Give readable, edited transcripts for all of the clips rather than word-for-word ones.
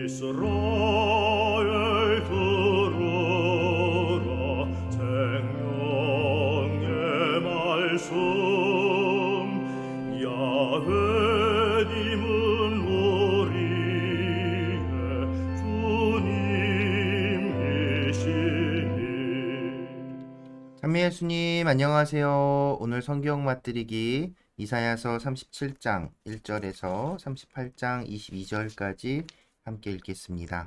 이스라엘 들으라 생명의 말씀 야훼님은 우리의 주님이시니. 참미 예수님 안녕하세요. 오늘 성경 맛들이기 이사야서 37장 1절에서 38장 22절까지 함께 읽겠습니다.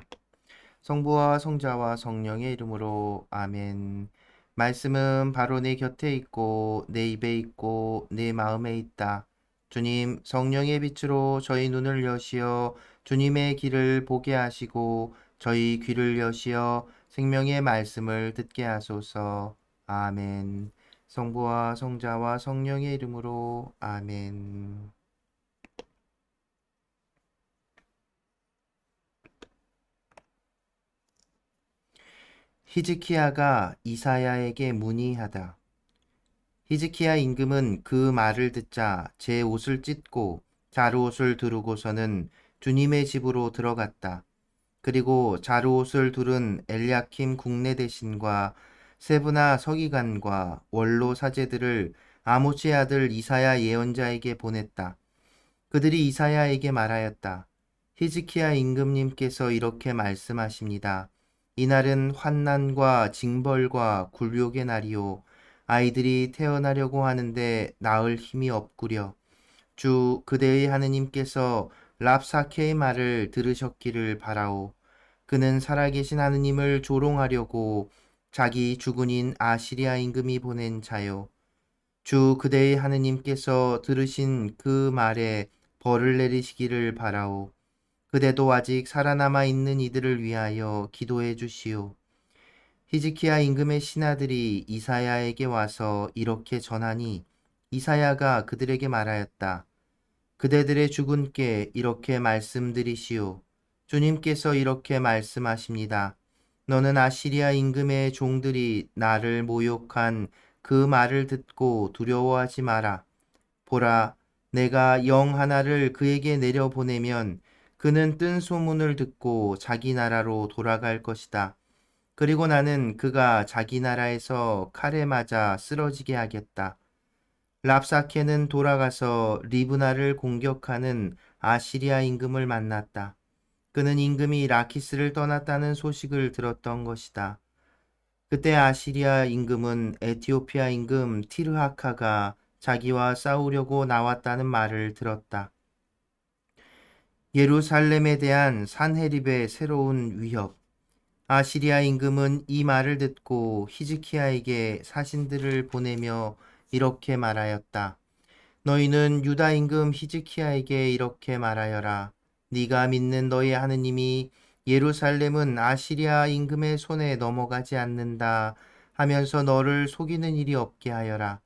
성부와 성자와 성령의 이름으로 아멘. 말씀은 바로 내 곁에 있고 내 입에 있고 내 마음에 있다. 주님, 성령의 빛으로 저희 눈을 여시어 주님의 길을 보게 하시고 저희 귀를 여시어 생명의 말씀을 듣게 하소서. 아멘. 성부와 성자와 성령의 이름으로 아멘. 히즈키야가 이사야에게 문의하다. 히즈키야 임금은 그 말을 듣자 제 옷을 찢고 자루옷을 두르고서는 주님의 집으로 들어갔다. 그리고 자루옷을 두른 엘야킴 국내대신과 세브나 서기관과 원로 사제들을 아모스의 아들 이사야 예언자에게 보냈다. 그들이 이사야에게 말하였다. 히즈키야 임금님께서 이렇게 말씀하십니다. 이날은 환난과 징벌과 굴욕의 날이요. 아이들이 태어나려고 하는데 낳을 힘이 없구려. 주 그대의 하느님께서 랍사케의 말을 들으셨기를 바라오. 그는 살아계신 하느님을 조롱하려고 자기 주군인 아시리아 임금이 보낸 자요. 주 그대의 하느님께서 들으신 그 말에 벌을 내리시기를 바라오. 그대도 아직 살아남아 있는 이들을 위하여 기도해 주시오. 히즈키야 임금의 신하들이 이사야에게 와서 이렇게 전하니 이사야가 그들에게 말하였다. 그대들의 주군께 이렇게 말씀드리시오. 주님께서 이렇게 말씀하십니다. 너는 아시리아 임금의 종들이 나를 모욕한 그 말을 듣고 두려워하지 마라. 보라, 내가 영 하나를 그에게 내려보내면 그는 뜬 소문을 듣고 자기 나라로 돌아갈 것이다. 그리고 나는 그가 자기 나라에서 칼에 맞아 쓰러지게 하겠다. 랍사케는 돌아가서 리브나를 공격하는 아시리아 임금을 만났다. 그는 임금이 라키스를 떠났다는 소식을 들었던 것이다. 그때 아시리아 임금은 에티오피아 임금 티르하카가 자기와 싸우려고 나왔다는 말을 들었다. 예루살렘에 대한 산헤립의 새로운 위협. 아시리아 임금은 이 말을 듣고 히즈키야에게 사신들을 보내며 이렇게 말하였다. 너희는 유다 임금 히즈키야에게 이렇게 말하여라. 네가 믿는 너희 하느님이 예루살렘은 아시리아 임금의 손에 넘어가지 않는다 하면서 너를 속이는 일이 없게 하여라.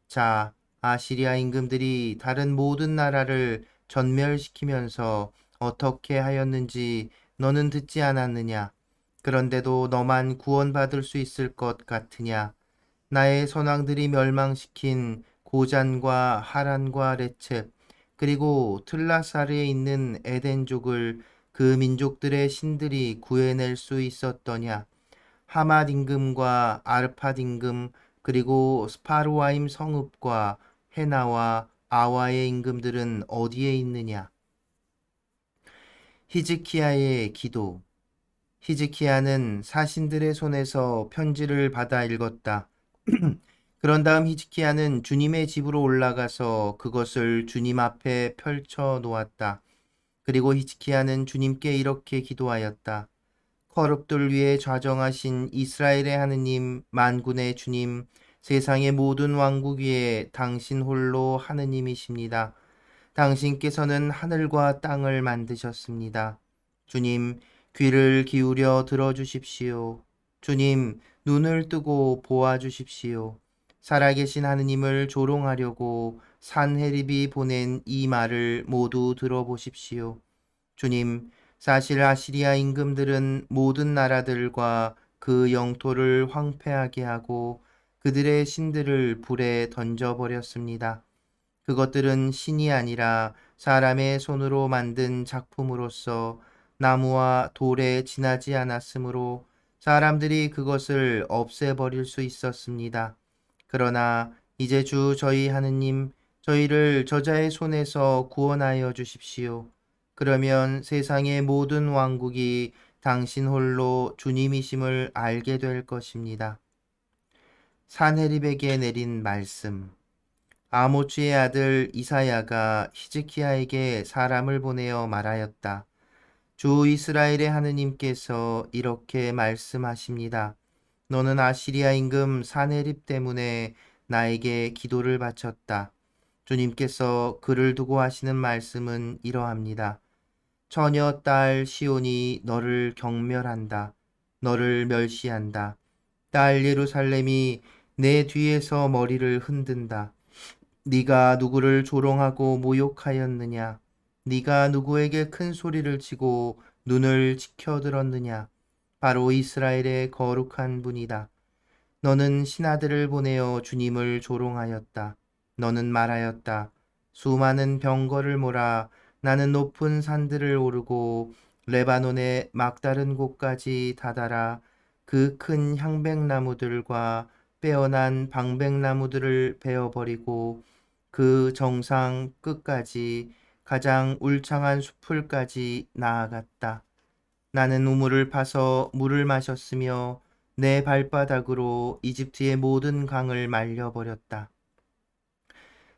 자, 아시리아 임금들이 다른 모든 나라를 전멸시키면서 어떻게 하였는지 너는 듣지 않았느냐? 그런데도 너만 구원받을 수 있을 것 같으냐? 나의 선왕들이 멸망시킨 고잔과 하란과 레첵 그리고 틀라사르에 있는 에덴족을 그 민족들의 신들이 구해낼 수 있었더냐? 하맛 임금과 아르팟 임금 그리고 스파르와임 성읍과 헤나와 아와의 임금들은 어디에 있느냐? 히즈키야의 기도. 히즈키야는 사신들의 손에서 편지를 받아 읽었다. 그런 다음 히즈키야는 주님의 집으로 올라가서 그것을 주님 앞에 펼쳐 놓았다. 그리고 히즈키야는 주님께 이렇게 기도하였다. 거룩들 위에 좌정하신 이스라엘의 하느님, 만군의 주님, 세상의 모든 왕국 위에 당신 홀로 하느님이십니다. 당신께서는 하늘과 땅을 만드셨습니다. 주님, 귀를 기울여 들어주십시오. 주님, 눈을 뜨고 보아주십시오. 살아계신 하느님을 조롱하려고 산헤립이 보낸 이 말을 모두 들어보십시오. 주님, 사실 아시리아 임금들은 모든 나라들과 그 영토를 황폐하게 하고 그들의 신들을 불에 던져버렸습니다. 그것들은 신이 아니라 사람의 손으로 만든 작품으로서 나무와 돌에 지나지 않았으므로 사람들이 그것을 없애버릴 수 있었습니다. 그러나 이제 주 저희 하느님, 저희를 저자의 손에서 구원하여 주십시오. 그러면 세상의 모든 왕국이 당신 홀로 주님이심을 알게 될 것입니다. 산헤립에게 내린 말씀. 아모츠의 아들 이사야가 히즈키야에게 사람을 보내어 말하였다. 주 이스라엘의 하느님께서 이렇게 말씀하십니다. 너는 아시리아 임금 산헤립 때문에 나에게 기도를 바쳤다. 주님께서 그를 두고 하시는 말씀은 이러합니다. 처녀 딸 시온이 너를 경멸한다. 너를 멸시한다. 딸 예루살렘이 내 뒤에서 머리를 흔든다. 네가 누구를 조롱하고 모욕하였느냐? 네가 누구에게 큰 소리를 치고 눈을 치켜들었느냐? 바로 이스라엘의 거룩한 분이다. 너는 신하들을 보내어 주님을 조롱하였다. 너는 말하였다. 수많은 병거를 몰아 나는 높은 산들을 오르고 레바논의 막다른 곳까지 다다라 그 큰 향백나무들과 빼어난 방백나무들을 베어버리고 그 정상 끝까지 가장 울창한 숲을까지 나아갔다. 나는 우물을 파서 물을 마셨으며 내 발바닥으로 이집트의 모든 강을 말려버렸다.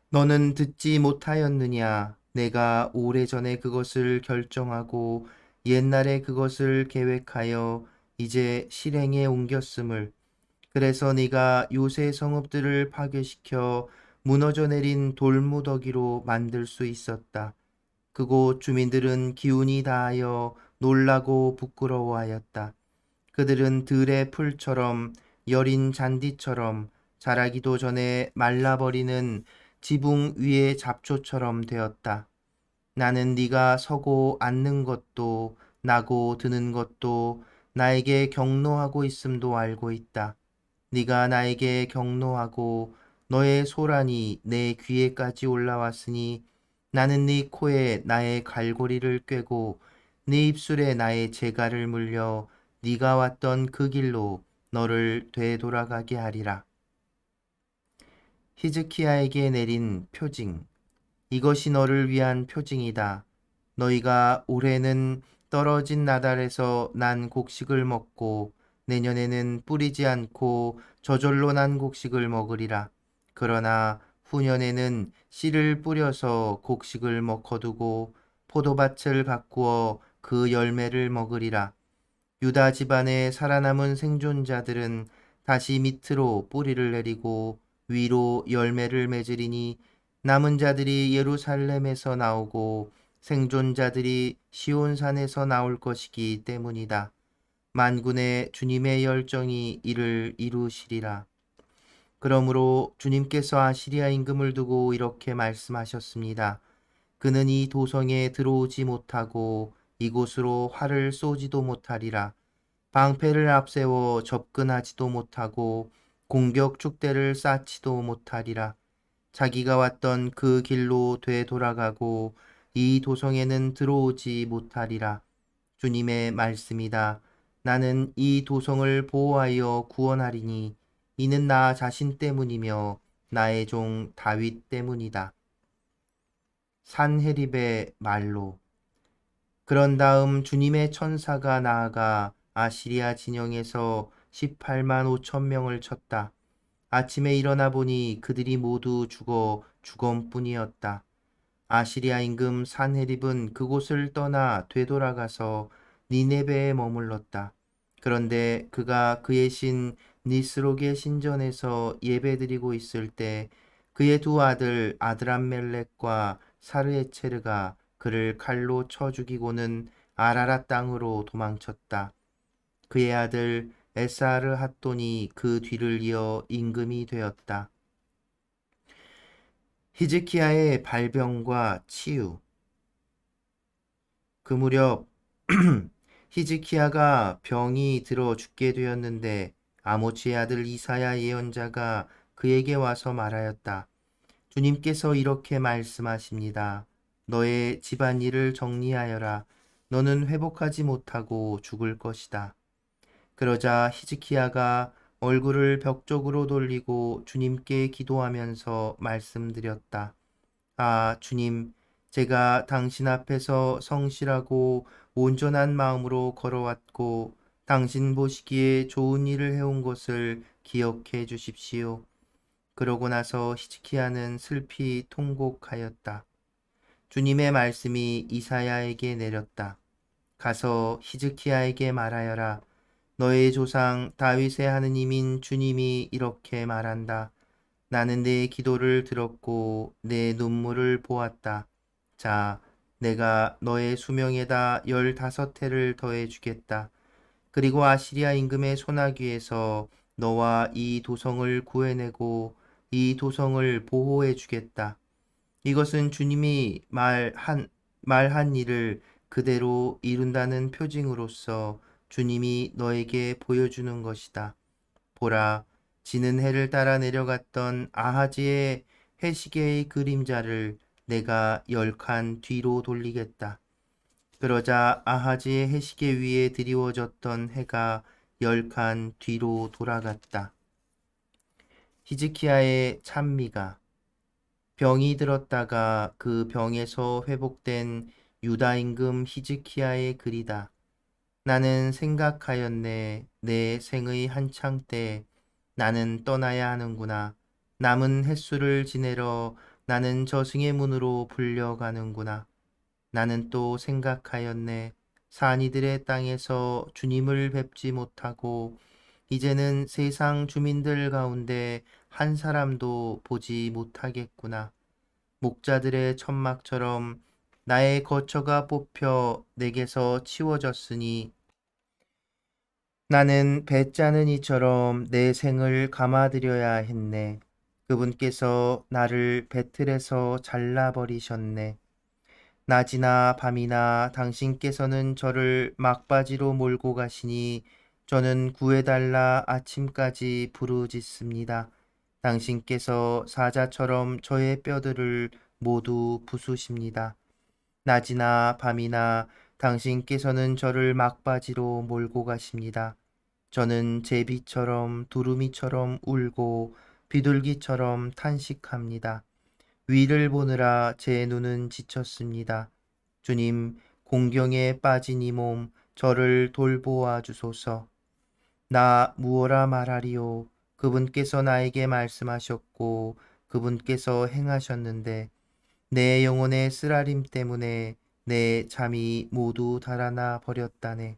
너는 듣지 못하였느냐? 내가 오래전에 그것을 결정하고 옛날에 그것을 계획하여 이제 실행에 옮겼음을. 그래서 네가 요새 성읍들을 파괴시켜 무너져 내린 돌무더기로 만들 수 있었다. 그곳 주민들은 기운이 다하여 놀라고 부끄러워하였다. 그들은 들의 풀처럼 여린 잔디처럼 자라기도 전에 말라버리는 지붕 위의 잡초처럼 되었다. 나는 네가 서고 앉는 것도 나고 드는 것도 나에게 경노하고 있음도 알고 있다. 네가 나에게 경노하고 너의 소란이 내 귀에까지 올라왔으니 나는 네 코에 나의 갈고리를 꿰고 네 입술에 나의 재갈을 물려 네가 왔던 그 길로 너를 되돌아가게 하리라. 히즈키야에게 내린 표징. 이것이 너를 위한 표징이다. 너희가 올해는 떨어진 나달에서 난 곡식을 먹고 내년에는 뿌리지 않고 저절로 난 곡식을 먹으리라. 그러나 후년에는 씨를 뿌려서 곡식을 거두고 포도밭을 가꾸어 그 열매를 먹으리라. 유다 집안의 살아남은 생존자들은 다시 밑으로 뿌리를 내리고 위로 열매를 맺으리니 남은 자들이 예루살렘에서 나오고 생존자들이 시온산에서 나올 것이기 때문이다. 만군의 주님의 열정이 이를 이루시리라. 그러므로 주님께서 아시리아 임금을 두고 이렇게 말씀하셨습니다. 그는 이 도성에 들어오지 못하고 이곳으로 활을 쏘지도 못하리라. 방패를 앞세워 접근하지도 못하고 공격 축대를 쌓지도 못하리라. 자기가 왔던 그 길로 되돌아가고 이 도성에는 들어오지 못하리라. 주님의 말씀이다. 나는 이 도성을 보호하여 구원하리니 이는 나 자신 때문이며 나의 종 다윗 때문이다. 산헤립의 말로. 그런 다음 주님의 천사가 나아가 아시리아 진영에서 18만 5천 명을 쳤다. 아침에 일어나 보니 그들이 모두 죽어 죽음뿐이었다. 아시리아 임금 산헤립은 그곳을 떠나 되돌아가서 니네베에 머물렀다. 그런데 그가 그의 신 니스록의 신전에서 예배드리고 있을 때 그의 두 아들 아드람멜렉과 사르에체르가 그를 칼로 쳐 죽이고는 아라랏 땅으로 도망쳤다. 그의 아들 에사르 핫돈이 그 뒤를 이어 임금이 되었다. 히즈키야의 발병과 치유. 그 무렵 히즈키야가 병이 들어 죽게 되었는데 아모츠의 아들 이사야 예언자가 그에게 와서 말하였다. 주님께서 이렇게 말씀하십니다. 너의 집안일을 정리하여라. 너는 회복하지 못하고 죽을 것이다. 그러자 히즈키야가 얼굴을 벽 쪽으로 돌리고 주님께 기도하면서 말씀드렸다. 아, 주님, 제가 당신 앞에서 성실하고 온전한 마음으로 걸어왔고, 당신 보시기에 좋은 일을 해온 것을 기억해 주십시오. 그러고 나서 히즈키야는 슬피 통곡하였다. 주님의 말씀이 이사야에게 내렸다. 가서 히즈키야에게 말하여라. 너의 조상 다윗의 하느님인 주님이 이렇게 말한다. 나는 내 기도를 들었고 내 눈물을 보았다. 자, 내가 너의 수명에다 15해를 더해 주겠다. 그리고 아시리아 임금의 소나기에서 너와 이 도성을 구해내고 이 도성을 보호해 주겠다. 이것은 주님이 말한 일을 그대로 이룬다는 표징으로서 주님이 너에게 보여주는 것이다. 보라, 지는 해를 따라 내려갔던 아하지의 해시계의 그림자를 내가 10칸 뒤로 돌리겠다. 그러자 아하지의 해시계 위에 드리워졌던 해가 10칸 뒤로 돌아갔다. 히즈키야의 찬미가 병이 들었다가 그 병에서 회복된 유다 임금 히즈키야의 글이다. 나는 생각하였네. 내 생의 한창 때 나는 떠나야 하는구나. 남은 햇수를 지내러 나는 저승의 문으로 불려가는구나. 나는 또 생각하였네. 산이들의 땅에서 주님을 뵙지 못하고 이제는 세상 주민들 가운데 한 사람도 보지 못하겠구나. 목자들의 천막처럼 나의 거처가 뽑혀 내게서 치워졌으니 나는 배 짜는 이처럼 내 생을 감아드려야 했네. 그분께서 나를 배틀에서 잘라버리셨네. 낮이나 밤이나 당신께서는 저를 막바지로 몰고 가시니 저는 구해달라 아침까지 부르짖습니다. 당신께서 사자처럼 저의 뼈들을 모두 부수십니다. 낮이나 밤이나 당신께서는 저를 막바지로 몰고 가십니다. 저는 제비처럼 두루미처럼 울고 비둘기처럼 탄식합니다. 위를 보느라 제 눈은 지쳤습니다. 주님, 공경에 빠진 이 몸, 저를 돌보아 주소서. 나 무엇라 말하리요. 그분께서 나에게 말씀하셨고 그분께서 행하셨는데 내 영혼의 쓰라림 때문에 내 잠이 모두 달아나 버렸다네.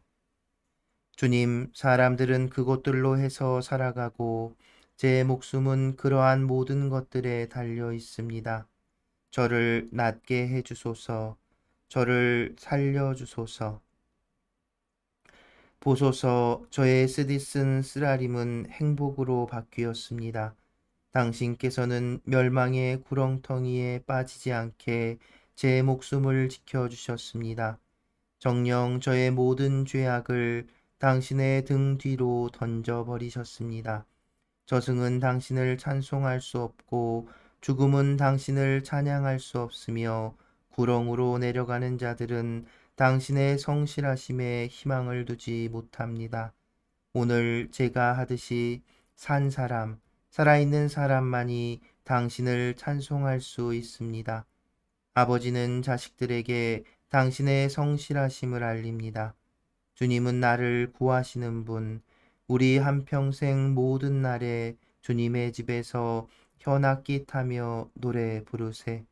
주님, 사람들은 그것들로 해서 살아가고 제 목숨은 그러한 모든 것들에 달려 있습니다. 저를 낫게 해 주소서. 저를 살려 주소서. 보소서, 저의 쓰디쓴 쓰라림은 행복으로 바뀌었습니다. 당신께서는 멸망의 구렁텅이에 빠지지 않게 제 목숨을 지켜주셨습니다. 정녕 저의 모든 죄악을 당신의 등 뒤로 던져버리셨습니다. 저승은 당신을 찬송할 수 없고 죽음은 당신을 찬양할 수 없으며 구렁으로 내려가는 자들은 당신의 성실하심에 희망을 두지 못합니다. 오늘 제가 하듯이 산 사람, 살아있는 사람만이 당신을 찬송할 수 있습니다. 아버지는 자식들에게 당신의 성실하심을 알립니다. 주님은 나를 구하시는 분, 우리 한평생 모든 날에 주님의 집에서 현악기 타며 노래 부르세.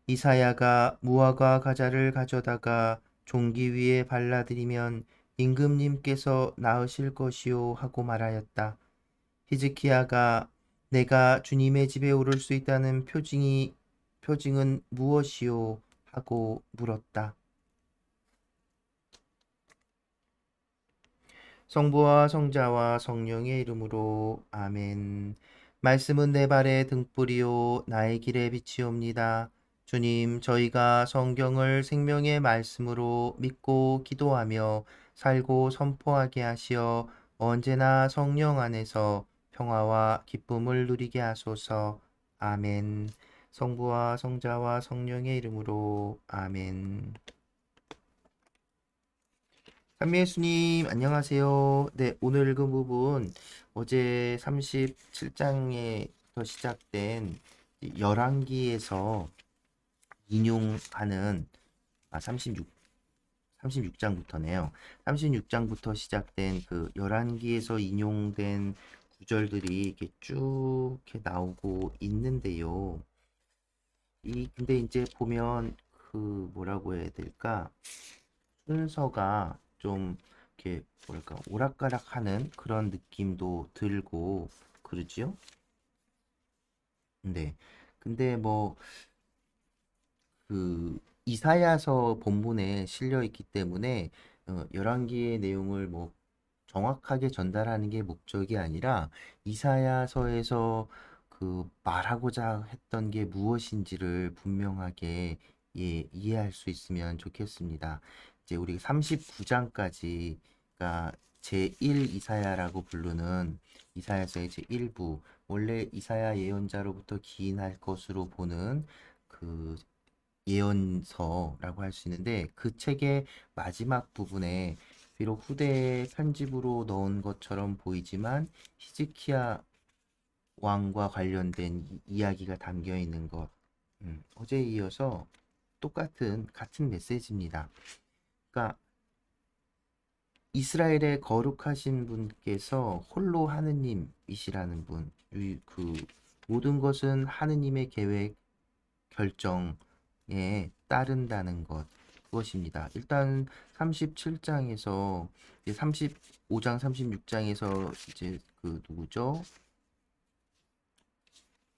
이사야가 무화과 가자를 가져다가 종기 위에 발라드리면 임금님께서 나으실 것이요 하고 말하였다. 히즈키야가 내가 주님의 집에 오를 수 있다는 표징은 무엇이요 하고 물었다. 성부와 성자와 성령의 이름으로 아멘. 말씀은 내 발의 등불이요 나의 길의 빛이옵니다. 주님, 저희가 성경을 생명의 말씀으로 믿고 기도하며 살고 선포하게 하시어 언제나 성령 안에서 평화와 기쁨을 누리게 하소서. 아멘. 성부와 성자와 성령의 이름으로 아멘. 찬미 예수님, 안녕하세요. 네, 오늘 읽은 부분, 어제 37장에서 시작된 열왕기에서 인용하는, 36장부터네요. 36장부터 시작된 그 열왕기에서 인용된 구절들이 이렇게 쭉 이렇게 나오고 있는데요. 근데 이제 보면 그 뭐라고 해야 될까? 순서가 좀 이렇게 뭐랄까 오락가락하는 그런 느낌도 들고 그러지요? 네. 근데 뭐 그 이사야서 본문에 실려 있기 때문에 열왕기의 내용을 뭐 정확하게 전달하는 게 목적이 아니라 이사야서에서 그 말하고자 했던 게 무엇인지를 분명하게 이해할 수 있으면 좋겠습니다. 이제 우리 39장까지가 제1 이사야라고 부르는 이사야서의 제1부, 원래 이사야 예언자로부터 기인할 것으로 보는 그 예언서라고 할 수 있는데, 그 책의 마지막 부분에 비록 후대의 편집으로 넣은 것처럼 보이지만 히즈키야 왕과 관련된 이야기가 담겨 있는 것. 어제에 이어서 같은 메시지입니다. 그러니까 이스라엘의 거룩하신 분께서 홀로 하느님이시라는 분, 그 모든 것은 하느님의 계획 결정에 따른다는 것, 그것입니다. 일단 37장에서 이제 35장, 36장에서 이제 그 누구죠?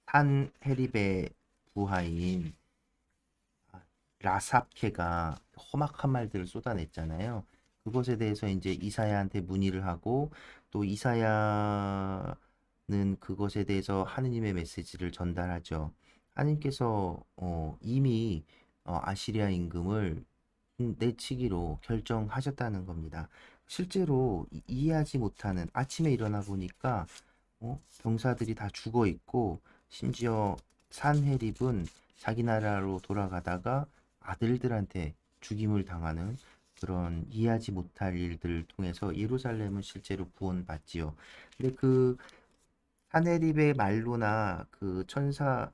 산헤립의 부하인 라삽케가 험악한 말들을 쏟아냈잖아요. 그것에 대해서 이제 이사야한테 문의를 하고, 또 이사야는 그것에 대해서 하느님의 메시지를 전달하죠. 하느님께서 이미 아시리아 임금을 내치기로 결정하셨다는 겁니다. 실제로 이해하지 못하는, 아침에 일어나 보니까 병사들이 다 죽어 있고, 심지어 산헤립은 자기 나라로 돌아가다가 아들들한테 죽임을 당하는 그런 이해하지 못할 일들을 통해서 예루살렘은 실제로 구원받지요. 근데 그 산헤립의 말로나 그 천사가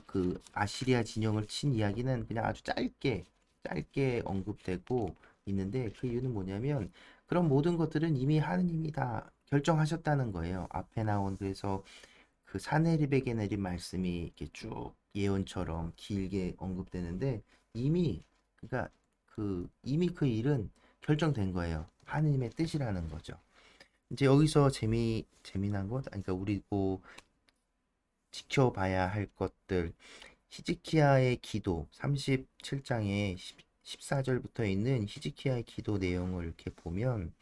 그 아시리아 진영을 친 이야기는 그냥 아주 짧게 언급되고 있는데, 그 이유는 뭐냐면 그런 모든 것들은 이미 하느님이 다 결정하셨다는 거예요. 앞에 나온, 그래서 그 사내립에게 내린 말씀이 이렇게 쭉 예언처럼 길게 언급되는데, 이미 그러니까 이미 그 일은 결정된 거예요. 하느님의 뜻이라는 거죠. 이제 여기서 재미난 것, 그러니까 우리 뭐 지켜봐야 할 것들, 히즈키야의 기도 37장에 14절부터 있는 히즈키야의 기도 내용을 이렇게 보면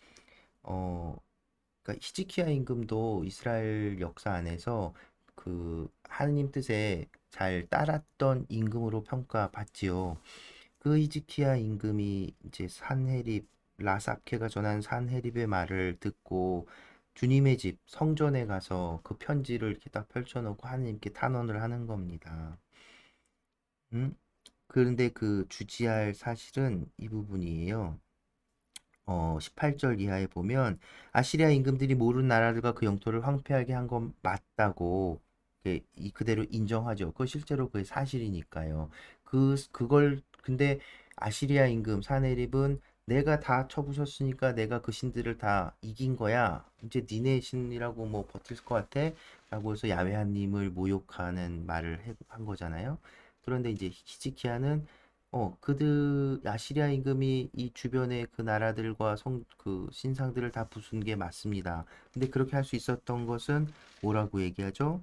어 그러니까 히즈키야 임금도 이스라엘 역사 안에서 그 하느님 뜻에 잘 따랐던 임금으로 평가받지요. 그 히즈키야 임금이 이제 산헤립 라삽케가 전한 산헤립의 말을 듣고 주님의 집 성전에 가서 그 편지를 이렇게 딱 펼쳐놓고 하느님께 탄원을 하는 겁니다. 음? 그런데 그 주지할 사실은 이 부분이에요. 18절 이하에 보면 아시리아 임금들이 모든 나라들과 그 영토를 황폐하게 한 건 맞다고 그대로 인정하죠. 그 실제로 그게 사실이니까요. 그걸 근데 아시리아 임금 사네립은 내가 다 쳐부셨으니까 내가 그 신들을 다 이긴 거야. 이제 니네 신이라고 뭐 버틸 것 같아? 라고 해서 야훼 하나님을 모욕하는 말을 한 거잖아요. 그런데 이제 히지키야는 아시리아 임금이 이 주변의 그 나라들과 그 신상들을 다 부순 게 맞습니다. 근데 그렇게 할 수 있었던 것은 뭐라고 얘기하죠?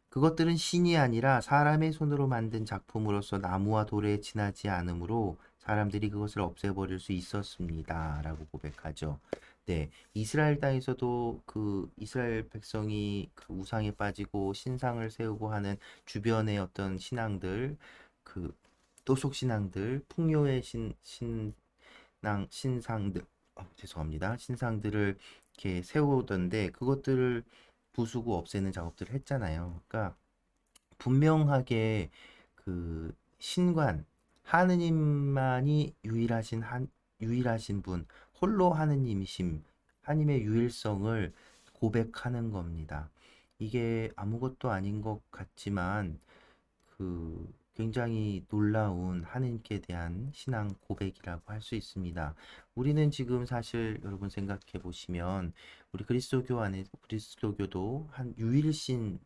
그것들은 신이 아니라 사람의 손으로 만든 작품으로서 나무와 돌에 지나지 않으므로 사람들이 그것을 없애버릴 수 있었습니다. 라고 고백하죠. 네, 이스라엘 땅에서도 그 이스라엘 백성이 그 우상에 빠지고 신상을 세우고 하는 주변의 어떤 신앙들, 그 또속 신앙들, 풍요의 신상들, 죄송합니다. 신상들을 이렇게 세우던데 그것들을 부수고 없애는 작업들을 했잖아요. 그러니까 분명하게 그 신관, 하느님만이 유일하신 유일하신 분, 홀로 하느님이심, 하나님의 유일성을 고백하는 겁니다. 이게 아무것도 아닌 것 같지만 굉장히 놀라운 하느님께 대한 신앙 고백이라고 할 수 있습니다. 우리는 지금 사실 여러분 생각해 보시면 우리 그리스도교도 한 유일신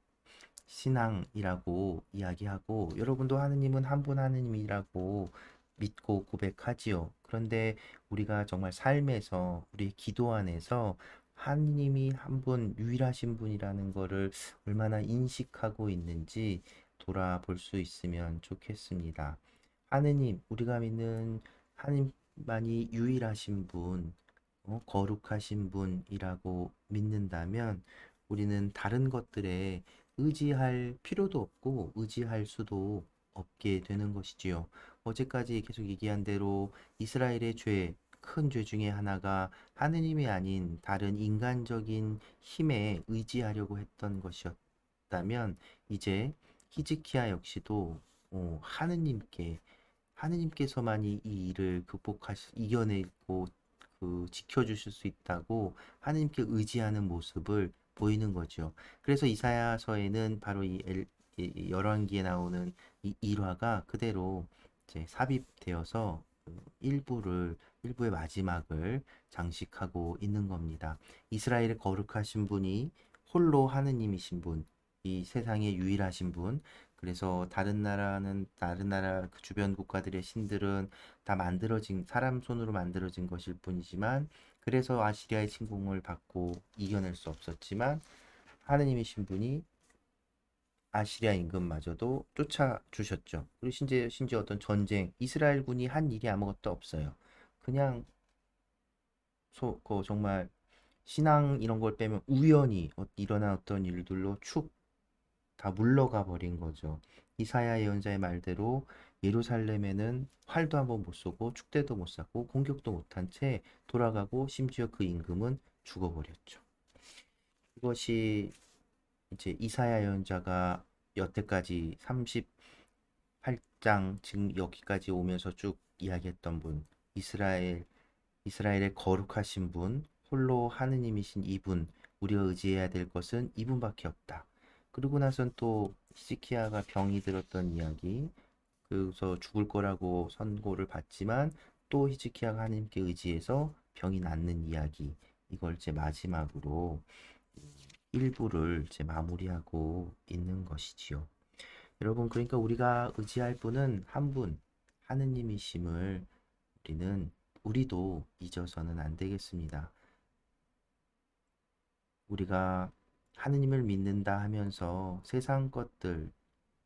신앙이라고 이야기하고 여러분도 하느님은 한 분 하느님이라고 믿고 고백하지요. 그런데 우리가 정말 삶에서 우리 기도 안에서 하느님이 한 분 유일하신 분이라는 거를 얼마나 인식하고 있는지 돌아볼 수 있으면 좋겠습니다. 하느님, 우리가 믿는 하느님만이 유일하신 분, 거룩하신 분이라고 믿는다면 우리는 다른 것들에 의지할 필요도 없고 의지할 수도 없게 되는 것이지요. 어제까지 계속 얘기한 대로 이스라엘의 큰 죄 중에 하나가 하느님이 아닌 다른 인간적인 힘에 의지하려고 했던 것이었다면 이제 히즈키야 역시도 하느님께서만이 이 일을 이겨내고 지켜주실 수 있다고 하느님께 의지하는 모습을 보이는 거죠. 그래서 이사야서에는 바로 이 열왕기에 나오는 이 일화가 그대로 이제 삽입되어서 일부의 마지막을 장식하고 있는 겁니다. 이스라엘의 거룩하신 분이 홀로 하느님이신 분, 이 세상에 유일하신 분. 그래서 다른 나라 그 주변 국가들의 신들은 다 사람 손으로 만들어진 것일 뿐이지만 그래서 아시리아의 침공을 받고 이겨낼 수 없었지만 하느님이신 분이 아시리아 임금마저도 쫓아주셨죠. 그리고 심지어 어떤 이스라엘군이 한 일이 아무것도 없어요. 그냥 정말 신앙 이런 걸 빼면 우연히 일어난 어떤 일들로 축 다 물러가 버린 거죠. 이사야 예언자의 말대로 예루살렘에는 활도 한번 못 쏘고 축대도 못 쌓고 공격도 못한 채 돌아가고 심지어 그 임금은 죽어버렸죠. 이것이 이제 이사야 예언자가 여태까지 38장 지금 여기까지 오면서 쭉 이야기했던 분, 이스라엘의 거룩하신 분, 홀로 하느님이신 이분, 우리가 의지해야 될 것은 이분밖에 없다. 그리고 나선 또 히스키야가 병이 들었던 이야기, 그래서 죽을 거라고 선고를 받지만 또 히스키야가 하나님께 의지해서 병이 낫는 이야기, 이걸 제 마지막으로 일부를 제 마무리하고 있는 것이지요. 여러분, 그러니까 우리가 의지할 분은 한 분, 하느님이심을 우리도 잊어서는 안 되겠습니다. 우리가 하느님을 믿는다 하면서 세상 것들,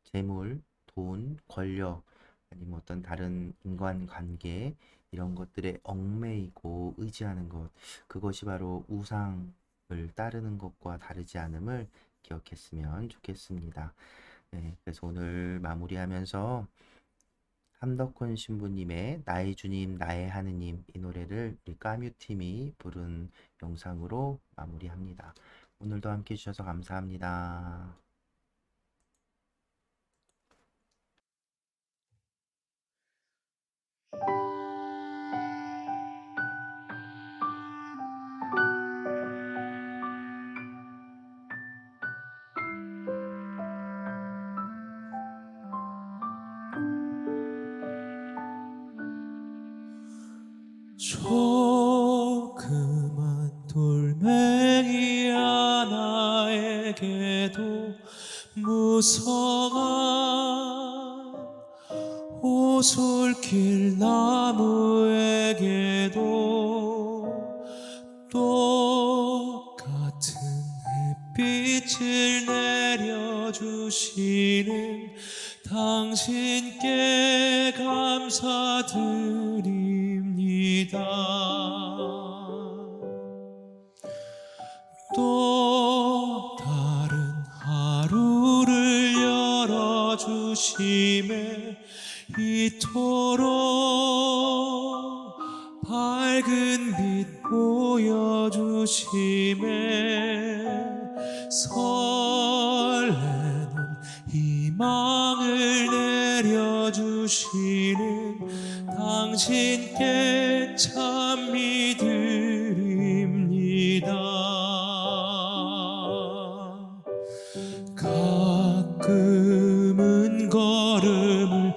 재물, 돈, 권력, 아니면 어떤 다른 인간관계 이런 것들에 얽매이고 의지하는 것, 그것이 바로 우상을 따르는 것과 다르지 않음을 기억했으면 좋겠습니다. 네, 그래서 오늘 마무리하면서 함덕훈 신부님의 나의 주님 나의 하느님, 이 노래를 우리 까뮤팀이 부른 영상으로 마무리합니다. 오늘도 함께 해주셔서 감사합니다. 조그만 돌멩이 하나에게도 무성한 오솔길 나무에게도 똑같은 햇빛을 내려주시는 당신께 감사드립니다. 또 다른 하루를 열어주심에 이토록 밝은 빛 보여주심에 설레는 희망을 내려주시는 당신께 참 믿음입니다. 가끔은 걸음을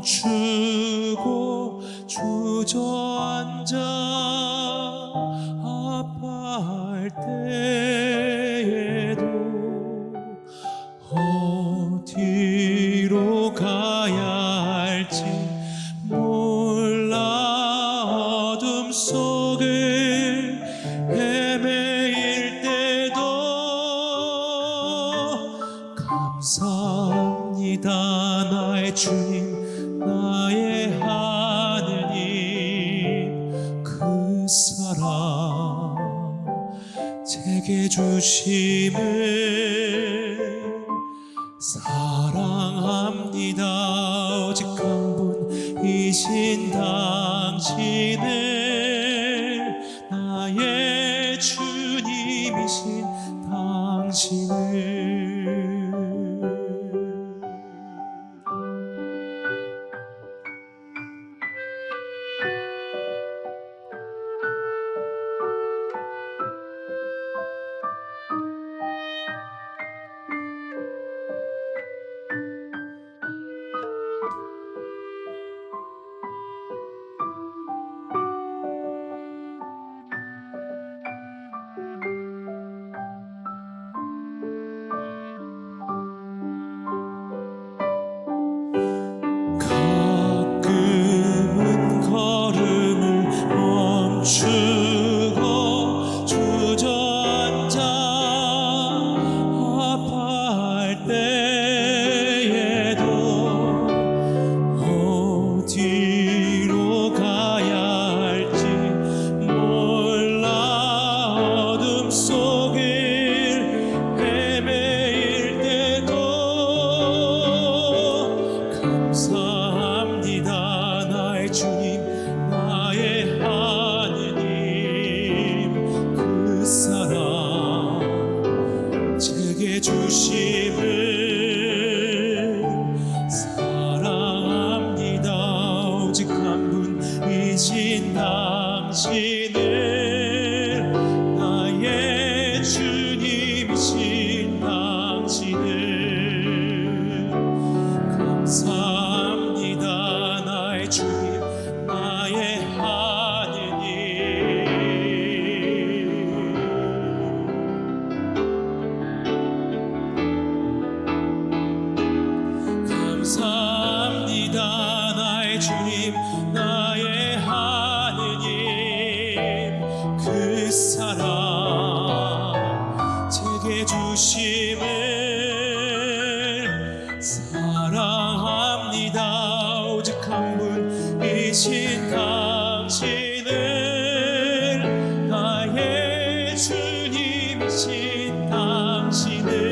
멈추고 주저앉아 아파할 때에도 어디로 가야 할지 몰라 어둠 속을 헤매일 때도 감사합니다 나의 주님 나의 하느님 그 사랑 제게 주심을 사랑합니다 오직 한 분이신 당신을 나의 주님이신 당신을 가끔은 걸음을 멈추고 주저앉아 아파할 때에도 어디로 가야 할지 몰라 어둠 속을 헤매일 때도 감사합니다 나의 주님 나의 하느님 그 사랑 제게 주심을 사랑합니다 오직 한 분이신 당신을 나의 주님이신 당신을 감사합니다 나의 주님 나의 하느님 감사합니다 나의 주님 나의 하느님 그 사랑 제게 주심을 사랑합니다 오직 한 분이신 당신을 나의 주님이신 당신을